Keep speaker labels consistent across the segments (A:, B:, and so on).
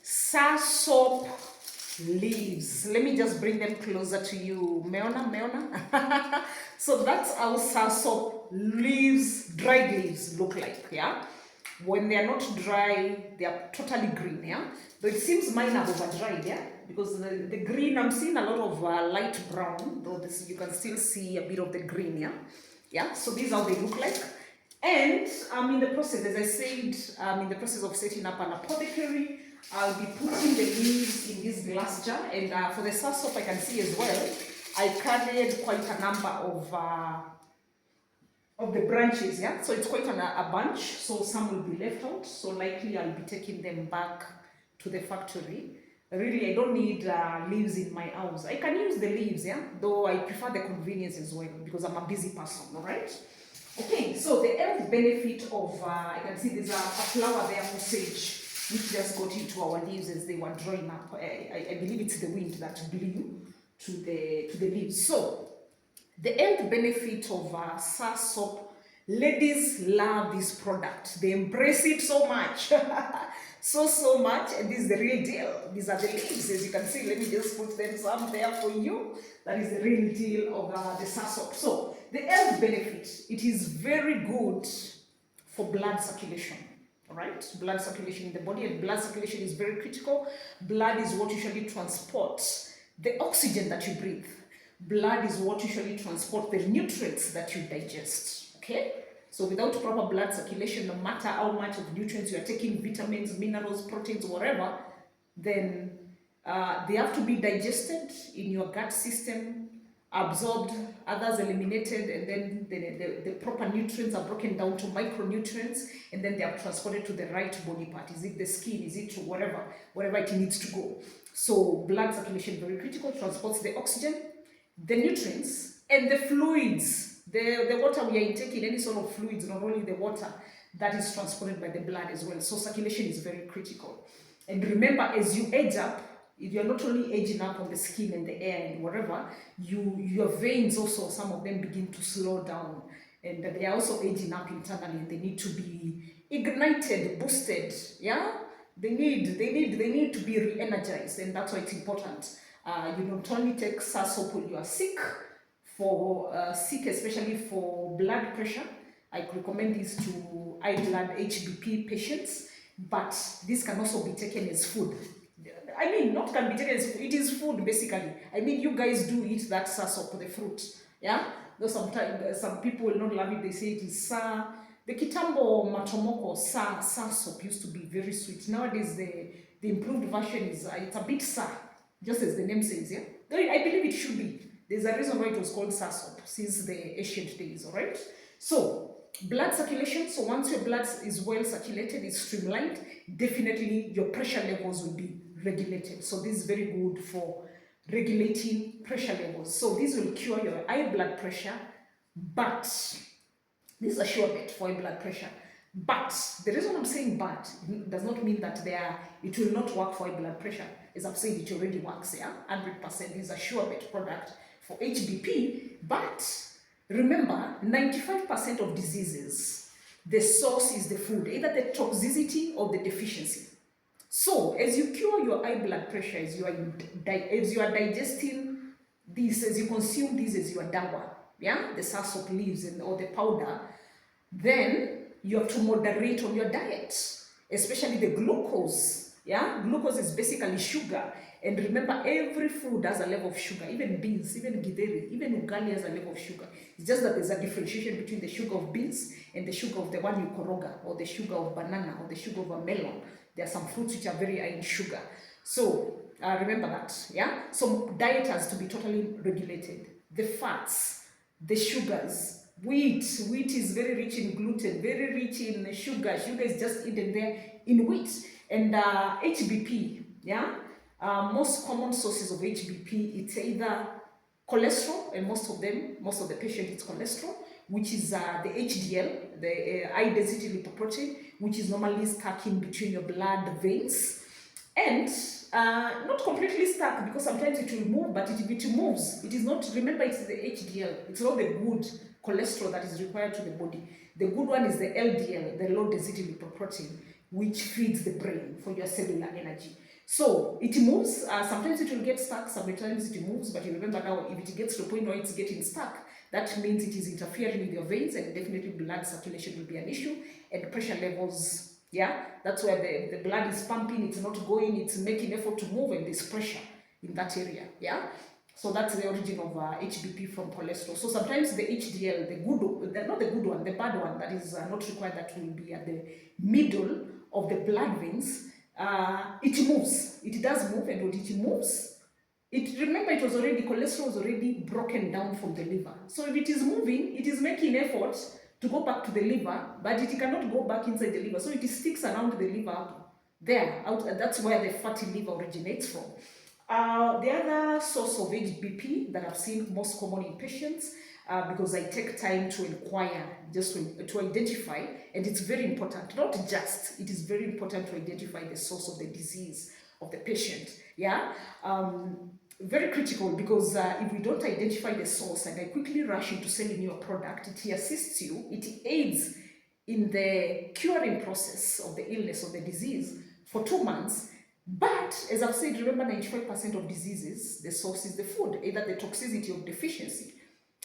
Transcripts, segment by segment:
A: Soursop leaves. Let me just bring them closer to you. Meona. So that's how soursop leaves, dried leaves look like, yeah? When they are not dry, they are totally green, yeah? Though it seems mine are over dried, yeah? Because the green, I'm seeing a lot of light brown, though this you can still see a bit of the green, yeah? Yeah, so these are how they look like. And I'm in the process, as I said, I'm in the process of setting up an apothecary. I'll be putting the leaves in this glass jar, and for the soursop I can see as well, I carried quite a number of the branches, yeah? So it's quite a bunch, so some will be left out, so likely I'll be taking them back to the factory. Really, I don't need leaves in my house. I can use the leaves, yeah? Though I prefer the convenience as well, because I'm a busy person, all right? Okay, so the health benefit of, I can see there's a flower there for sage, which just got into our leaves as they were drying up. I believe it's the wind that blew to the leaves. So, the health benefit of soursop, ladies love this product. They embrace it so much. so much, and this is the real deal. These are the leaves, as you can see. Let me just put them some there for you. That is the real deal of the soursop. So, the health benefit, it is very good for blood circulation. Alright, blood circulation in the body, and blood circulation is very critical. Blood is what usually transports the oxygen that you breathe. Blood is what usually transports the nutrients that you digest. Okay, so without proper blood circulation, no matter how much of nutrients you are taking, vitamins, minerals, proteins, whatever, then they have to be digested in your gut system, absorbed, others eliminated, and then the proper nutrients are broken down to micronutrients, and then they are transported to the right body part. Is it the skin? Is it whatever it needs to go? So blood circulation very critical, transports the oxygen, the nutrients, and the fluids, the water we are intaking, any sort of fluids, not only the water, that is transported by the blood as well. So circulation is very critical. And remember, as you age up, if you're not only aging up on the skin and the air and whatever, your veins also, some of them begin to slow down, and they are also aging up internally, and they need to be ignited, boosted, yeah? They need to be re-energized, and that's why it's important. You not only take soursop when you are sick, especially for blood pressure. I recommend this to high blood HBP patients, but this can also be taken as food. I mean, not can be taken as food, it is food basically. I mean, you guys do eat that soursop, the fruit, yeah? Though sometimes some people will not love it, they say it is sour. The kitambo matomoko soursop used to be very sweet. Nowadays, the improved version is it's a bit sour, just as the name says, yeah? Though I believe it should be. There's a reason why it was called soursop since the ancient days, all right? So, blood circulation, so once your blood is well circulated, it's streamlined, definitely your pressure levels will be regulated. So this is very good for regulating pressure levels. So this will cure your high blood pressure, but this is a sure bet for high blood pressure. But the reason I'm saying but does not mean that it will not work for high blood pressure. As I've said, it already works, yeah? 100% is a sure bet product for HBP, but remember, 95% of diseases, the source is the food, either the toxicity or the deficiency. So, as you cure your high blood pressure, as you are digesting this, as you consume this as your dawa, yeah, the soursop leaves or the powder, then you have to moderate on your diet, especially the glucose. Yeah, glucose is basically sugar. And remember, every food has a level of sugar, even beans, even githeri, even ugali has a level of sugar. It's just that there's a differentiation between the sugar of beans and the sugar of the one you koroga, or the sugar of banana, or the sugar of a melon. There are some fruits which are very high in sugar. So, remember that, yeah? So, diet has to be totally regulated. The fats, the sugars, wheat is very rich in gluten, very rich in sugar. Sugar is just hidden there in wheat. And HBP, yeah? Most common sources of HBP, it's either cholesterol, and most of the patient, it's cholesterol, which is the HDL, the high density lipoprotein, which is normally stuck in between your blood veins, and not completely stuck, because sometimes it will move, but if it moves, it is not, remember, it's the HDL, it's not the good cholesterol that is required to the body. The good one is the LDL, the low density lipoprotein, which feeds the brain for your cellular energy. So it moves. Sometimes it will get stuck, sometimes it moves, but you remember now, if it gets to a point where it's getting stuck, that means it is interfering with your veins, and definitely blood circulation will be an issue, and pressure levels. Yeah, that's where the blood is pumping, it's not going, it's making effort to move, and there's pressure in that area. Yeah. So that's the origin of HBP from cholesterol. So sometimes the HDL, not the good one, the bad one that is not required, that will be at the middle of the blood veins, it moves. It does move, and when it moves, remember, it was already, cholesterol was already broken down from the liver. So if it is moving, it is making effort to go back to the liver, but it cannot go back inside the liver. So it sticks around the liver there. That's where the fatty liver originates from. The other source of HBP that I've seen most common in patients, because I take time to inquire, just to identify, and it's very important, not just, it is very important to identify the source of the disease of the patient. Yeah. Very critical, because if we don't identify the source and I quickly rush into selling you a product, it assists you, it aids in the curing process of the illness or the disease for 2 months. But as I've said, remember, 95% of diseases, the source is the food, either the toxicity or deficiency.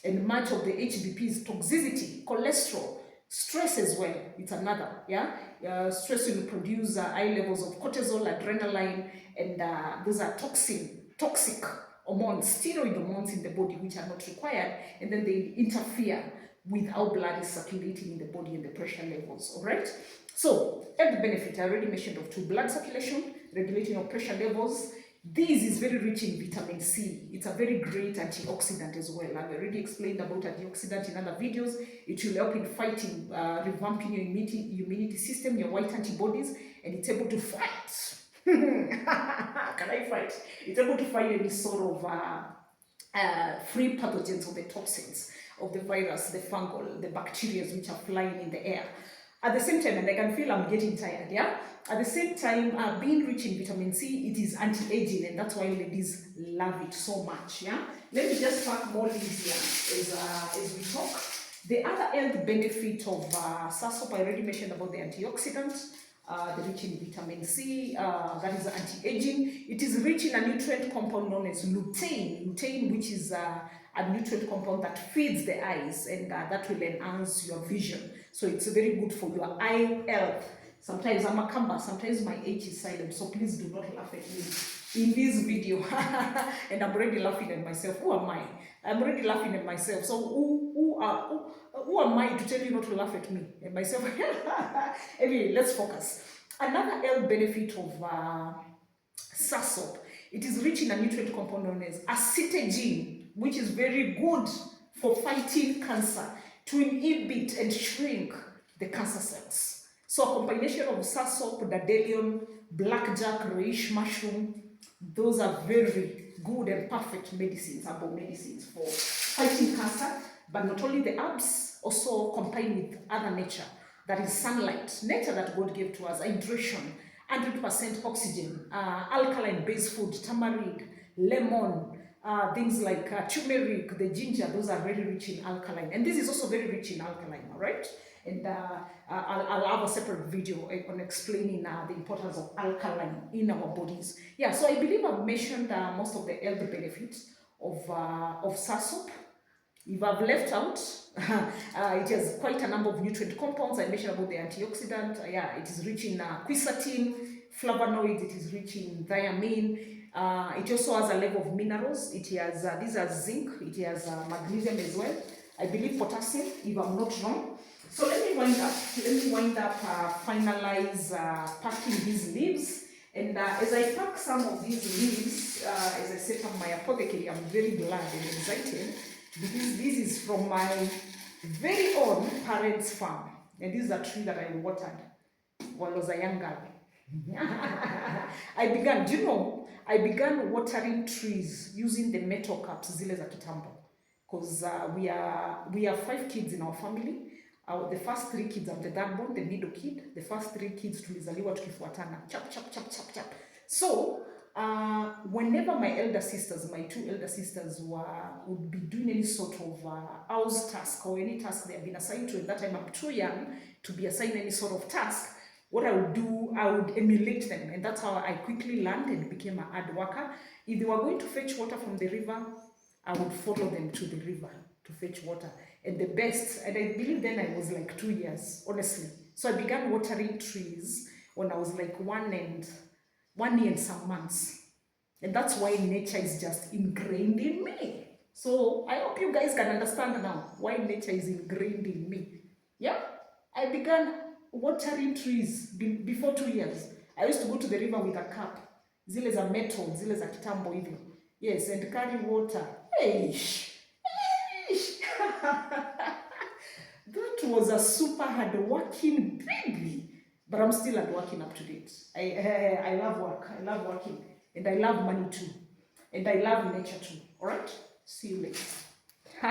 A: And much of the HBP is toxicity, cholesterol, stress as well. It's another. Yeah. Stress will produce high levels of cortisol, adrenaline, and those are toxic hormones, steroid hormones in the body, which are not required, and then they interfere with how blood is circulating in the body and the pressure levels. All right. So health benefit, I already mentioned of 2: blood circulation, regulating of pressure levels. This is very rich in vitamin C. It's a very great antioxidant as well. I've already explained about antioxidant in other videos. It will help in fighting, revamping your immunity system, your white antibodies, and it's able to fight. Can I fight? It's able to fight any sort of free pathogens or the toxins of the virus, the fungal, the bacteria which are flying in the air. At the same time, and I can feel I'm getting tired, yeah? At the same time, being rich in vitamin C, it is anti-aging, and that's why ladies love it so much, yeah? Let me just pack more leaves here as we talk. The other health benefit of Soursop, I already mentioned about the antioxidant, the rich in vitamin C, that is anti-aging. It is rich in a nutrient compound known as lutein, which is a nutrient compound that feeds the eyes, and that will enhance your vision. So it's very good for your eye health. Sometimes I'm a camera, sometimes my H is silent, so please do not laugh at me in this video. And I'm already laughing at myself. Who am I? I'm already laughing at myself. So who am I to tell you not to laugh at me and myself? Anyway, let's focus. Another health benefit of Soursop, it is rich in a nutrient compound known as acetagine, which is very good for fighting cancer, to inhibit and shrink the cancer cells. So a combination of Soursop, dandelion, blackjack, reishi mushroom, those are very good and perfect medicines, herbal medicines for fighting cancer. But not only the herbs, also combined with other nature, that is sunlight, nature that God gave to us, hydration, 100% oxygen, alkaline-based food, tamarind, lemon, things like turmeric, the ginger, those are very rich in alkaline. And this is also very rich in alkaline, all right? And I'll have a separate video on explaining the importance of alkaline in our bodies. Yeah, so I believe I've mentioned most of the health benefits of Soursop. If I've left out, it has quite a number of nutrient compounds. I mentioned about the antioxidant. Yeah, it is rich in quercetin, flavonoids. It is rich in thiamine. It also has a level of minerals. It has these are zinc. It has magnesium as well. I believe potassium, if I'm not wrong. So let me wind up, finalize packing these leaves. And as I pack some of these leaves, as I set up my apothecary, I'm very glad and excited, because this is from my very own parents' farm. And this is a tree that I watered when I was a young girl. I began watering trees using the metal cups, zile za kitambo. Because we are 5 kids in our family. The first 3 kids, I'm the third born, the middle kid. The first 3 kids tulizaliwa tukifuatana. Chap, chap, chap, chap, chap. So, whenever my elder sisters, my 2 elder sisters would be doing any sort of house task or any task they have been assigned to, at that time I'm too young to be assigned any sort of task, what I would do, I would emulate them, and that's how I quickly learned and became a hard worker. If they were going to fetch water from the river, I would follow them to the river to fetch water. And the best, and I believe then I was like 2 years, honestly. So I began watering trees when I was like 1 year and some months. And that's why nature is just ingrained in me. So I hope you guys can understand now why nature is ingrained in me. Yeah? I began watering trees before 2 years. I used to go to the river with a cup. Zile za metal, zile za kitambo hivyo. Yes, and carry water. Eish. Eish. That was a super hard working baby. But I'm still hard working up to date. I love work. I love working. And I love money too. And I love nature too. Alright? See you later.